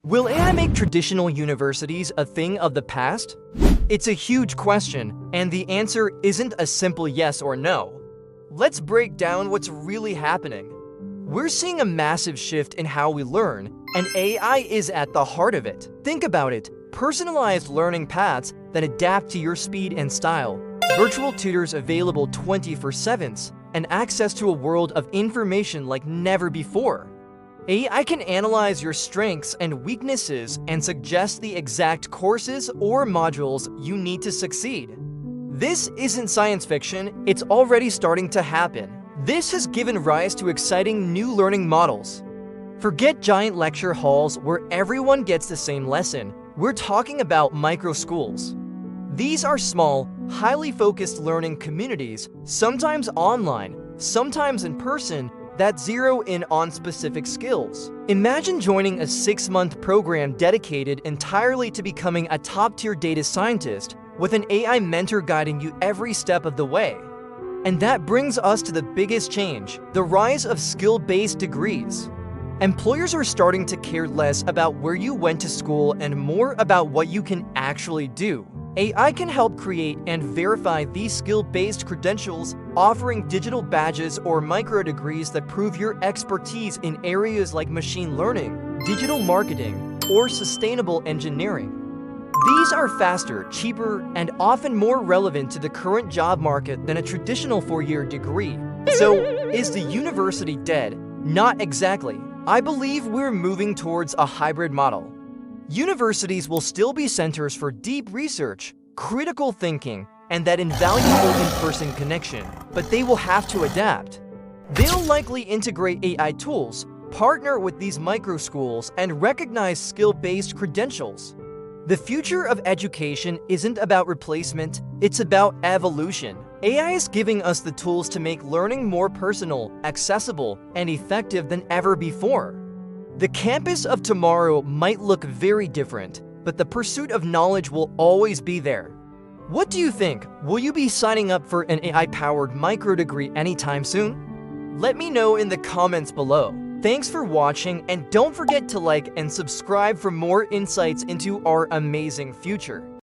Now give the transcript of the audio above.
Will AI make traditional universities a thing of the past? It's a huge question, and the answer isn't a simple yes or no. Let's break down what's really happening. We're seeing a massive shift in how we learn, and AI is at the heart of it. Think about it: personalized learning paths that adapt to your speed and style, virtual tutors available 24/7, and access to a world of information like never before. AI can analyze your strengths and weaknesses and suggest the exact courses or modules you need to succeed. This isn't science fiction, it's already starting to happen. This has given rise to exciting new learning models. Forget giant lecture halls where everyone gets the same lesson. We're talking about micro schools. These are small, highly focused learning communities, sometimes online, sometimes in person, that zero in on specific skills. Imagine joining a 6-month program dedicated entirely to becoming a top-tier data scientist with an AI mentor guiding you every step of the way. And that brings us to the biggest change: the rise of skill-based degrees. Employers are starting to care less about where you went to school and more about what you can actually do. AI can help create and verify these skill-based credentials, offering digital badges or micro-degrees that prove your expertise in areas like machine learning, digital marketing, or sustainable engineering. These are faster, cheaper, and often more relevant to the current job market than a traditional 4-year degree. So, is the university dead? Not exactly. I believe we're moving towards a hybrid model. Universities will still be centers for deep research, critical thinking, and that invaluable in-person connection, but they will have to adapt. They'll likely integrate AI tools, partner with these micro schools, and recognize skill-based credentials. The future of education isn't about replacement, it's about evolution. AI is giving us the tools to make learning more personal, accessible, and effective than ever before. The campus of tomorrow might look very different, but the pursuit of knowledge will always be there. What do you think? Will you be signing up for an AI-powered micro-degree anytime soon? Let me know in the comments below. Thanks for watching, and don't forget to like and subscribe for more insights into our amazing future.